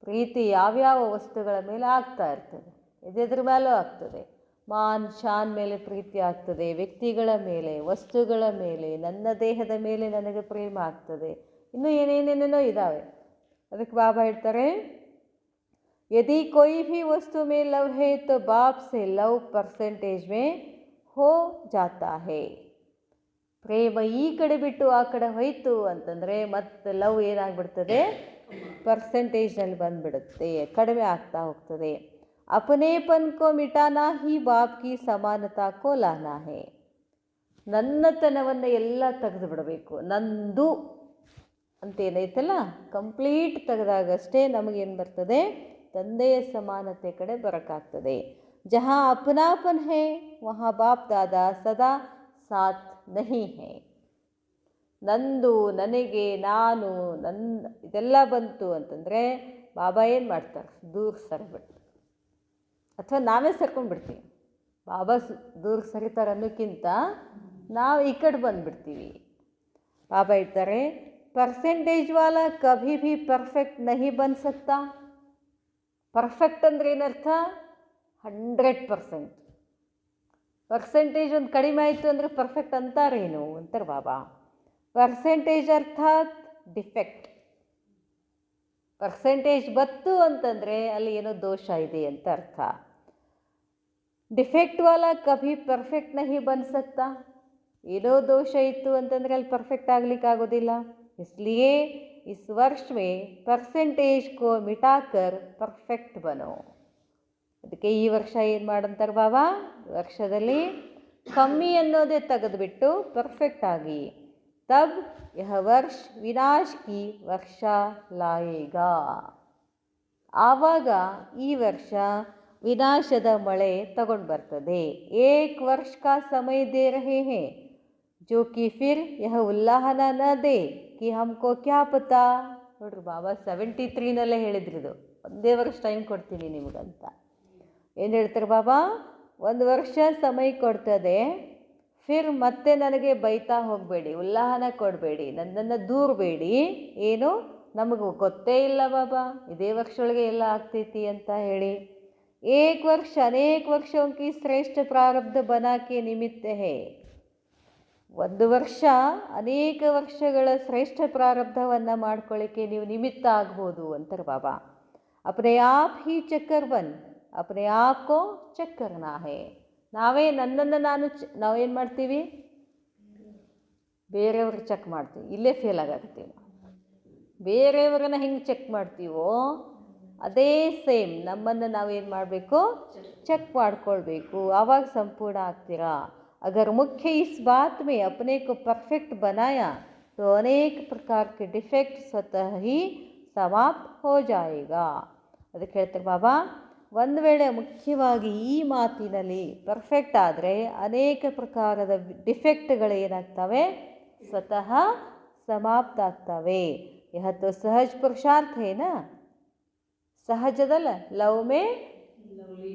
ಪ್ರೀತಿ ಯಾವ್ಯಾವ ವಸ್ತುಗಳ ಮೇಲೆ ಆಗ್ತಾ ಇರ್ತದೆ, ಇದೆದ್ರ ಮೇಲೂ ಆಗ್ತದೆ. ಮಾನ್ ಶಾನ್ ಮೇಲೆ ಪ್ರೀತಿ ಆಗ್ತದೆ, ವ್ಯಕ್ತಿಗಳ ಮೇಲೆ, ವಸ್ತುಗಳ ಮೇಲೆ, ನನ್ನ ದೇಹದ ಮೇಲೆ ನನಗೆ ಪ್ರೇಮ ಆಗ್ತದೆ, ಇನ್ನೂ ಏನೇನೇನೇನೋ ಇದ್ದಾವೆ. ಅದಕ್ಕೆ ಬಾಬಾ ಹೇಳ್ತಾರೆ, यदि कोई भी वस्तु में लव है तो बाप से लव परसेंटेज में हो जाता है. ಪ್ರೇಮ ಈ ಕಡೆ ಬಿಟ್ಟು ಆ ಕಡೆ ಹೋಯಿತು ಅಂತಂದರೆ ಮತ್ತೆ ಲವ್ ಏನಾಗ್ಬಿಡ್ತದೆ, ಪರ್ಸೆಂಟೇಜ್ನಲ್ಲಿ ಬಂದುಬಿಡುತ್ತೆ, ಕಡಿಮೆ ಆಗ್ತಾ ಹೋಗ್ತದೆ. अपनेपन को मिटाना ही बाप की समानता को लाना है. ನನ್ನತನವನ್ನು ಎಲ್ಲ ತೆಗೆದು ಬಿಡಬೇಕು. ನಂದು ಅಂತೇನೈತಲ್ಲ, ಕಂಪ್ಲೀಟ್ ತೆಗೆದಾಗಷ್ಟೇ ನಮಗೇನು ಬರ್ತದೆ, ತಂದೆಯ ಸಮಾನತೆ ಕಡೆ ಬರೋಕ್ಕಾಗ್ತದೆ. ಜಹಾ ಅಪನಾಪನ್ ಹೇ ವಹಾ ಬಾಪ್ ದಾದಾ ಸದಾ ಸಾಥ್ ನಹಿ ಹೇ. ನಂದು, ನನಗೆ, ನಾನು, ನನ್ನ ಇದೆಲ್ಲ ಬಂತು ಅಂತಂದರೆ ಬಾಬಾ ಏನು ಮಾಡ್ತಾರೆ, ದೂರ ಸರಿಬಿಡ್ತಾರೆ. ಅಥವಾ ನಾವೇ ಸರ್ಕೊಂಡು ಬಿಡ್ತೀವಿ. ಬಾಬಾ ದೂರ ಸರಿತಾರೆ ಅನ್ನೋಕ್ಕಿಂತ ನಾವು ಈ ಕಡೆ ಬಂದುಬಿಡ್ತೀವಿ. ಬಾಬಾ ಹೇಳ್ತಾರೆ, ಪರ್ಸೆಂಟೇಜ್ ವಾಲ ಕಭಿ ಭಿ ಪರ್ಫೆಕ್ಟ್ ನಹಿ ಬನ್ ಸಕ್ತಾ. ಪರ್ಫೆಕ್ಟ್ ಅಂದರೆ ಏನರ್ಥ, 100%. ಪರ್ಸೆಂಟೇಜ್ ಒಂದು ಕಡಿಮೆ ಆಯಿತು ಅಂದರೆ ಪರ್ಫೆಕ್ಟ್ ಅಂತಾರೇನು ಅಂತಾರೆ ಬಾಬಾ. ಪರ್ಸೆಂಟೇಜ್ ಅರ್ಥಾತ್ ಡಿಫೆಕ್ಟ್. ಪರ್ಸೆಂಟೇಜ್ ಬತ್ತು ಅಂತಂದರೆ ಅಲ್ಲಿ ಏನೋ ದೋಷ ಇದೆ ಅಂತ ಅರ್ಥ. ಡಿಫೆಕ್ಟ್ ವಾಲ ಕಭಿ ಪರ್ಫೆಕ್ಟ್ ನಹಿ ಬನ್ ಸಕ್ತಾ. ಏನೋ ದೋಷ ಇತ್ತು ಅಂತಂದರೆ ಅಲ್ಲಿ ಪರ್ಫೆಕ್ಟ್ ಆಗಲಿಕ್ಕಾಗೋದಿಲ್ಲ. इसलिए इस वर्ष में परसेंटेज को मिटाकर परफेक्ट बनो. ಅದಕ್ಕೆ ಈ ವರ್ಷ ಏನು ಮಾಡಂತಾರೆ ಬಾಬಾ, ವರ್ಷದಲ್ಲಿ ಕಮ್ಮಿ ಅನ್ನೋದೇ ತೆಗೆದುಬಿಟ್ಟು ಪರ್ಫೆಕ್ಟ್ ಆಗಿ. ತಬ್ ಯಹ ವರ್ಷ ವಿನಾಶ್ ಕಿ ವರ್ಷ ಲಾಯೇಗಾ. ಆವಾಗ ಈ ವರ್ಷ ವಿನಾಶದ ಮಳೆ ತಗೊಂಡು ಬರ್ತದೆ. ಏಕ್ ವರ್ಷ ಕಾ ಸಮಯ ದೇ ರಹೇ ಹೇ जो कि फिर यह उल्लाहना न दे कि हमको क्या पता. ನೋಡ್ರಿ, ಬಾಬಾ 73ನಲ್ಲೇ ಹೇಳಿದ್ರಿದು, ಒಂದೇ ವರ್ಷ ಟೈಮ್ ಕೊಡ್ತೀನಿ ನಿಮಗಂತ. ಏನು ಹೇಳ್ತಾರೆ ಬಾಬಾ, ಒಂದು ವರ್ಷ ಸಮಯ ಕೊಡ್ತದೆ, ಫಿರ್ ಮತ್ತೆ ನನಗೆ ಬೈತಾ ಹೋಗಬೇಡಿ, ಉಲ್ಲಾಹನ ಕೊಡಬೇಡಿ, ನನ್ನನ್ನು ದೂರಬೇಡಿ. ಏನು ನಮಗೆ ಗೊತ್ತೇ ಇಲ್ಲ ಬಾಬಾ, ಇದೇ ವರ್ಷದೊಳಗೆ ಎಲ್ಲ ಆಗ್ತೈತಿ ಅಂತ ಹೇಳಿ. ಏಕ್ ವರ್ಷ ಅನೇಕ ವರ್ಷೋಂ ಕಿ ಶ್ರೇಷ್ಠ ಪ್ರಾರಬ್ಧ ಬನಾಕೆ ನಿಮಿತ್ತ ಹೇ. ಒಂದು ವರ್ಷ ಅನೇಕ ವರ್ಷಗಳ ಶ್ರೇಷ್ಠ ಪ್ರಾರಬ್ಧವನ್ನು ಮಾಡ್ಕೊಳ್ಳಿಕ್ಕೆ ನೀವು ನಿಮಿತ್ತ ಆಗ್ಬೋದು ಅಂತಾರೆ ಬಾಬಾ. ಅಪ್ನೆ ಆಪ್ ಹಿ ಚಕ್ಕರ್ ಬನ್ ಅಪ್ನೆ ಆಪ್ ಕೋ ಚಕ್ಕರ್ನಾ ಹೇ. ನಾವೇ ನನ್ನನ್ನು ನಾವೇನು ಮಾಡ್ತೀವಿ, ಬೇರೆಯವ್ರಿಗೆ ಚೆಕ್ ಮಾಡ್ತೀವಿ, ಇಲ್ಲೇ ಫೇಲ್ ಆಗತ್ತೀವಿ. ಬೇರೆಯವ್ರನ್ನ ಹೆಂಗೆ ಚೆಕ್ ಮಾಡ್ತೀವೋ ಅದೇ ಸೇಮ್ ನಮ್ಮನ್ನು ನಾವೇನು ಮಾಡಬೇಕು, ಚೆಕ್ ಮಾಡ್ಕೊಳ್ಬೇಕು. ಆವಾಗ ಸಂಪೂರ್ಣ ಆಗ್ತೀರಾ. अगर मुख्य इस बात में अपने को परफेक्ट बनाया तो अनेक प्रकार के डिफेक्ट स्वतः ही समाप्त हो जाएगा. ಅದಕ್ಕೆ ಹೇಳ್ತಾರೆ ಬಾಬಾ, ಒಂದು ವೇಳೆ ಮುಖ್ಯವಾಗಿ ಈ ಮಾತಿನಲ್ಲಿ ಪರ್ಫೆಕ್ಟ್ ಆದರೆ ಅನೇಕ ಪ್ರಕಾರದ ಡಿಫೆಕ್ಟ್ಗಳು ಏನಾಗ್ತವೆ, ಸ್ವತಃ ಸಮಾಪ್ತ ಆಗ್ತವೆ. ಯಹತ್ತು ಸಹಜ ಪುರುಷಾರ್ಥ ಏನಾ, ಸಹಜದಲ್ಲ, ಲವ್ ಮೇ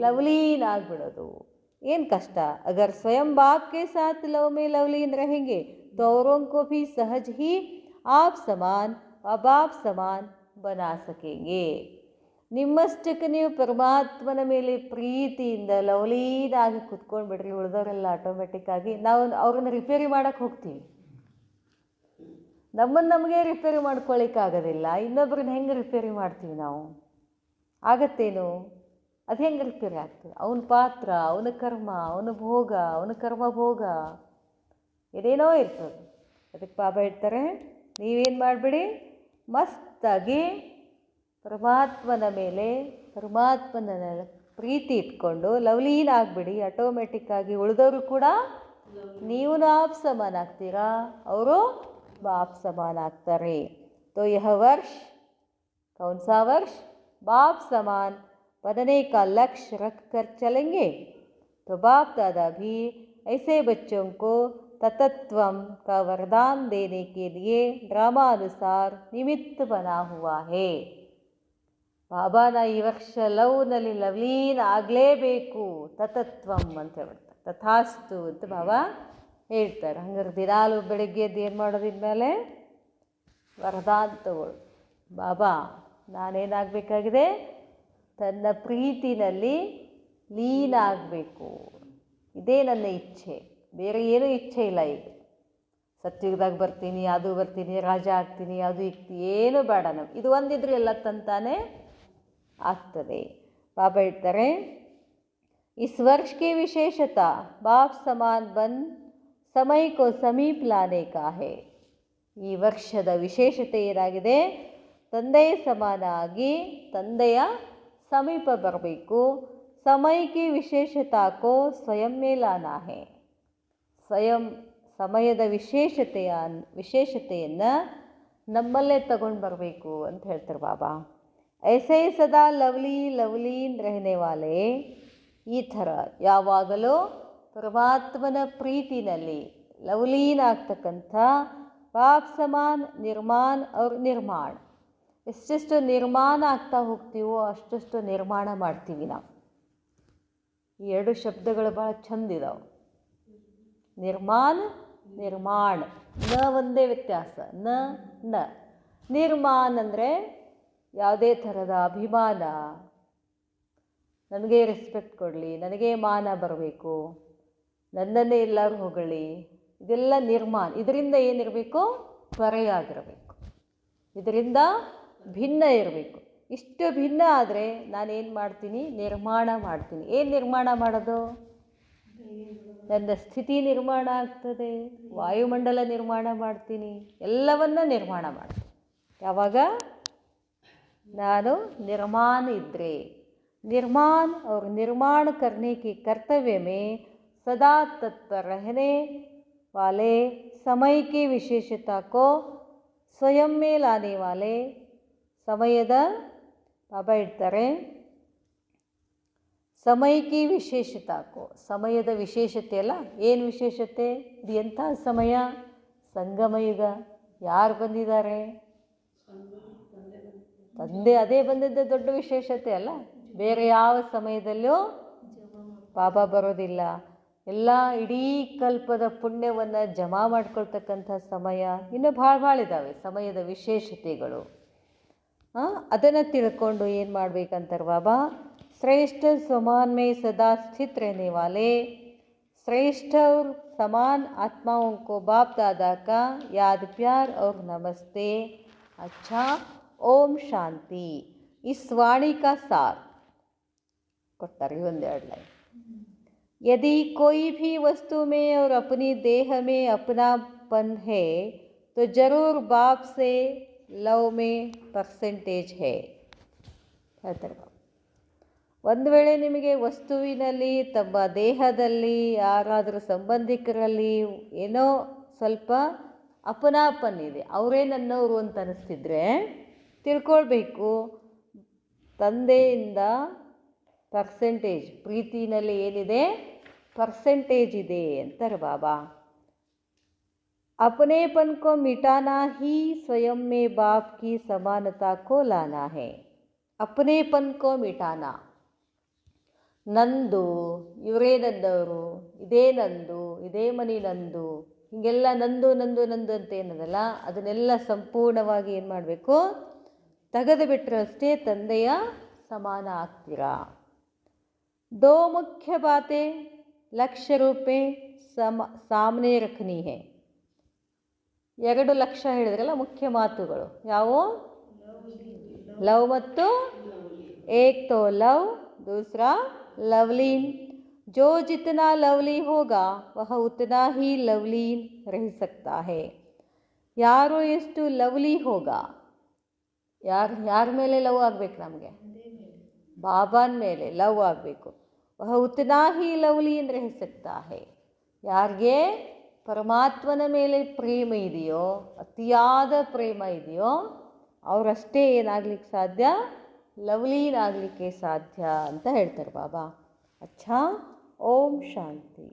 ಲವ್ಲೀನ್ ಆಗಿಬಿಡೋದು ಏನು ಕಷ್ಟ. अगर स्वयं बाप के साथ लव में लवलीन रहेंगे तो औरों को भी सहज ही आप समान व बाप समान बना सकेंगे. ನಿಮ್ಮಷ್ಟಕ್ಕೆ ನೀವು ಪರಮಾತ್ಮನ ಮೇಲೆ ಪ್ರೀತಿಯಿಂದ ಲವಲೀನಾಗಿ ಕುತ್ಕೊಂಡು ಬಿಡ್ರಿ, ಉಳಿದವರೆಲ್ಲ ಆಟೋಮೆಟಿಕ್ಕಾಗಿ ನಾವು ಅವ್ರನ್ನ ರಿಪೇರಿ ಮಾಡೋಕ್ಕೆ ಹೋಗ್ತೀವಿ. ನಮಗೆ ರಿಪೇರಿ ಮಾಡ್ಕೊಳ್ಳಿಕ್ಕಾಗೋದಿಲ್ಲ, ಇನ್ನೊಬ್ರನ್ನ ಹೆಂಗೆ ರಿಪೇರಿ ಮಾಡ್ತೀವಿ ನಾವು, ಆಗತ್ತೇನು? ಅದು ಹೆಂಗೆ ರಿಪೇರಿ ಆಗ್ತದೆ? ಅವನ ಪಾತ್ರ, ಅವನ ಕರ್ಮ, ಅವನ ಭೋಗ, ಅವನ ಕರ್ಮ ಭೋಗ ಏನೇನೋ ಇರ್ತದೆ. ಅದಕ್ಕೆ ಬಾಬಾ ಹೇಳ್ತಾರೆ, ನೀವೇನು ಮಾಡಿಬಿಡಿ, ಮಸ್ತಾಗಿ ಪರಮಾತ್ಮನ ಮೇಲೆ ಪರಮಾತ್ಮನ ಪ್ರೀತಿ ಇಟ್ಕೊಂಡು ಲವ್ಲೀನ್ ಆಗಿಬಿಡಿ. ಆಟೋಮೆಟಿಕ್ಕಾಗಿ ಉಳಿದವರು ಕೂಡ ನೀವು ಆಪ್ ಸಮಾನ ಆಗ್ತೀರಾ, ಅವರು ಬಾಪ್ ಸಮಾನ ಆಗ್ತಾರೆ. तो यह वर्ष कौन सा वर्ष बाप समान बनने का लक्ष्य रख कर चलेंगे तो बाप दादा भी ऐसे बच्चों को तत्वम का वरदान देने के लिए ड्रामा अनुसार निमित्त बना हुआ है. ಬಾಬಾನ ಈ ವರ್ಷ ಲವ್ನಲ್ಲಿ ಲವ್ಲೀನ್ ಆಗಲೇಬೇಕು, ತತತ್ವಂ ಅಂತ ಹೇಳ್ಬಿಡ್ತಾರೆ, ತಥಾಸ್ತು ಅಂತ ಬಾಬಾ ಹೇಳ್ತಾರೆ. ಹಂಗಾರೆ ದಿನಾಲು ಬೆಳಗ್ಗೆ ಎದ್ದು ಏನು ಮಾಡೋದು, ಇನ್ಮೇಲೆ ವರದಾನ ತಗೊಳ್ಳು. ಬಾಬಾ ನಾನೇನಾಗಬೇಕಾಗಿದೆ, ತನ್ನ ಪ್ರೀತಿನಲ್ಲಿ ಲೀನ ಆಗಬೇಕು, ಇದೇ ನನ್ನ ಇಚ್ಛೆ, ಬೇರೆ ಏನೂ ಇಚ್ಛೆ ಇಲ್ಲ. ಈಗ ಸತ್ಯುಗದಾಗ ಬರ್ತೀನಿ, ಅದು ಬರ್ತೀನಿ, ರಾಜ ಆಗ್ತೀನಿ, ಅದು ಇಕ್ತಿ, ಏನೂ ಬೇಡ. ನಮ್ಗೆ ಇದು ಒಂದಿದ್ರೆ ಎಲ್ಲ ತಂತಾನೆ ಆಗ್ತದೆ. ಬಾಬಾ ಹೇಳ್ತಾರೆ, इस वर्ष की विशेषता बाप समान बन समय को समीप लाने का है. ಈ ವರ್ಷದ ವಿಶೇಷತೆ ಏನಾಗಿದೆ? ತಂದೆಯ ಸಮಾನ ಆಗಿ ತಂದೆಯ ಸಮೀಪ ಬರಬೇಕು. ಸಮಯಕ್ಕೆ ವಿಶೇಷತಾಕೋ ಸ್ವಯಂ ಮೇಲಾನಾ ಹೇ. ಸಮಯದ ವಿಶೇಷತೆಯನ್ನು ನಮ್ಮಲ್ಲೇ ತಗೊಂಡು ಬರಬೇಕು ಅಂತ ಹೇಳ್ತಾರೆ ಬಾಬಾ. ಐಸೇ ಸದಾ ಲವ್ಲೀನ್ ರಹನೆ ವಾಲೆ, ಈ ಥರ ಯಾವಾಗಲೂ ಪರಮಾತ್ಮನ ಪ್ರೀತಿನಲ್ಲಿ ಲವಲೀನ್ ಆಗ್ತಕ್ಕಂಥ ಬಾಪ್ ಸಮಾನ್ ನಿರ್ಮಾನ್ ಅವ್ರ ನಿರ್ಮಾಣ. ಎಷ್ಟೆಷ್ಟು ನಿರ್ಮಾಣ ಆಗ್ತಾ ಹೋಗ್ತೀವೋ ಅಷ್ಟಷ್ಟು ನಿರ್ಮಾಣ ಮಾಡ್ತೀವಿ ನಾವು. ಈ ಎರಡು ಶಬ್ದಗಳು ಭಾಳ ಚಂದ ಇದಾವೆ. ನಿರ್ಮಾಣ ನಿರ್ಮಾಣ, ನ ಒಂದೇ ವ್ಯತ್ಯಾಸ, ನ ನಿರ್ಮಾಣ ಅಂದರೆ ಯಾವುದೇ ಥರದ ಅಭಿಮಾನ, ನನಗೆ ರೆಸ್ಪೆಕ್ಟ್ ಕೊಡಲಿ, ನನಗೆ ಮಾನ ಬರಬೇಕು, ನನ್ನನ್ನೇ ಎಲ್ಲರೂ ಹೊಗಳಿ, ಇದೆಲ್ಲ ನಿರ್ಮಾಣ. ಇದರಿಂದ ಏನಿರಬೇಕು? ತ್ವರೆಯಾಗಿರಬೇಕು, ಇದರಿಂದ ಭಿನ್ನ ಇರಬೇಕು. ಇಷ್ಟು ಭಿನ್ನ ಆದರೆ ನಾನೇನು ಮಾಡ್ತೀನಿ? ನಿರ್ಮಾಣ ಮಾಡ್ತೀನಿ. ಏನು ನಿರ್ಮಾಣ ಮಾಡೋದು? ನನ್ನ ಸ್ಥಿತಿ ನಿರ್ಮಾಣ ಆಗ್ತದೆ, ವಾಯುಮಂಡಲ ನಿರ್ಮಾಣ ಮಾಡ್ತೀನಿ, ಎಲ್ಲವನ್ನ ನಿರ್ಮಾಣ ಮಾಡ್ತೀನಿ. ಯಾವಾಗ ನಾನು ನಿರ್ಮಾಣ ಇದ್ದರೆ. निर्माण और निर्माण करने के कर्तव्य में सदा तत्पर रहने वाले, समय की विशेषता को स्वयं में लाने वाले, ಸಮಯದ ಬಾಬಾ ಇಡ್ತಾರೆ, ಸಮಯಕ್ಕೆ ವಿಶೇಷತಾಕೋ, ಸಮಯದ ವಿಶೇಷತೆ ಅಲ್ಲ. ಏನು ವಿಶೇಷತೆ? ಇದು ಎಂಥ ಸಮಯ? ಸಂಗಮಯುಗ. ಯಾರು ಬಂದಿದ್ದಾರೆ? ತಂದೆ. ಅದೇ ಬಂದಿದ್ದ ದೊಡ್ಡ ವಿಶೇಷತೆ ಅಲ್ಲ. ಬೇರೆ ಯಾವ ಸಮಯದಲ್ಲೂ ಬಾಬಾ ಬರೋದಿಲ್ಲ. ಎಲ್ಲ ಇಡೀ ಕಲ್ಪದ ಪುಣ್ಯವನ್ನು ಜಮಾ ಮಾಡ್ಕೊಳ್ತಕ್ಕಂಥ ಸಮಯ. ಇನ್ನು ಭಾಳ ಇದ್ದಾವೆ ಸಮಯದ ವಿಶೇಷತೆಗಳು. ಅದನ್ನು ತಿಳ್ಕೊಂಡು ಏನು ಮಾಡಬೇಕಂತಾರೆ ಬಾಬಾ? ಶ್ರೇಷ್ಠ ಸಮಾನ್ ಮೇ ಸದಾ ಸ್ಥಿತ್ रहने वाले, श्रेष्ठ और समान आत्माओं को बाप दादा का याद प्यार और नमस्ते. अच्छा, ओम शांति. इस वाणी का सार ಕೊಟ್ಟಾರೆ ಒಂದೆರಡು ಲೈನ್. यदि कोई भी वस्तु में और अपनी देह में अपनापन है तो जरूर बाप से लव में परसेंटेज है. ಹೇಳ್ತಾರೆ ಬಾಬಾ, ಒಂದು ವೇಳೆ ನಿಮಗೆ ವಸ್ತುವಿನಲ್ಲಿ, ತಮ್ಮ ದೇಹದಲ್ಲಿ, ಯಾರಾದರೂ ಸಂಬಂಧಿಕರಲ್ಲಿ ಏನೋ ಸ್ವಲ್ಪ ಅಪನಾಪನ್ ಇದೆ, ಅವರೇ ನನ್ನವರು ಅಂತ ಅನಿಸ್ತಿದ್ರೆ ತಿಳ್ಕೊಳ್ಬೇಕು, ತಂದೆಯಿಂದ ಪರ್ಸೆಂಟೇಜ್, ಪ್ರೀತಿನಲ್ಲಿ ಏನಿದೆ? ಪರ್ಸೆಂಟೇಜ್ ಇದೆ ಅಂತಾರೆ ಬಾಬಾ. अपनेपन को मिटाना ही स्वयं में बाप की समानता को लाना है. अपनेपन को मिटाना, ನಂದು, ಇವರೇ ನನ್ನವರು, ಇದೇ ನಂದು, ಇದೇ ಮನೆ ನಂದು, ಹೀಗೆಲ್ಲ ನಂದು ನಂದು ನಂದು ಅಂತ ಏನದಲ್ಲ, ಅದನ್ನೆಲ್ಲ ಸಂಪೂರ್ಣವಾಗಿ ಏನು ಮಾಡಬೇಕು? ತೆಗೆದು ಬಿಟ್ಟರೆ ಅಷ್ಟೇ ತಂದೆಯ ಸಮಾನ ಆಗ್ತೀರಾ. दो मुख्य बातें लक्ष्य रूप में सामने रखनी है. ಎರಡು ಲಕ್ಷ್ಯ ಹೇಳಿದ್ರಲ್ಲ, ಮುಖ್ಯ ಮಾತುಗಳು ಯಾವುವು? ಲವ್ ಮತ್ತು एक तो लव, दूसरा लवलीन. जो जितना लवली होगा वह उतना ही लवलीन रह सकता है. ಯಾರು ಎಷ್ಟು ಲವ್ಲಿ ಹೋಗ, ಯಾರ ಮೇಲೆ ಲವ್ ಆಗಬೇಕು? ನಮಗೆ ಬಾಬಾನ ಮೇಲೆ ಲವ್ ಆಗಬೇಕು. ವಹ ಉತ್ನಾ ಹಿ ಲವ್ಲೀನ್ ರಹ ಸಕ್ತಾ ಹೈ. ಯಾರಿಗೆ ಪರಮಾತ್ಮನ ಮೇಲೆ ಪ್ರೇಮ ಇದೆಯೋ, ಅತಿಯಾದ ಪ್ರೇಮ ಇದೆಯೋ, ಅವರಷ್ಟೇ ಏನಾಗಲಿಕ್ಕೆ ಸಾಧ್ಯ? ಲವ್ಲೀನ್ ಆಗಲಿಕ್ಕೆ ಸಾಧ್ಯ ಅಂತ ಹೇಳ್ತಾರೆ ಬಾಬಾ. ಅಚ್ಚಾ, ಓಂ ಶಾಂತಿ.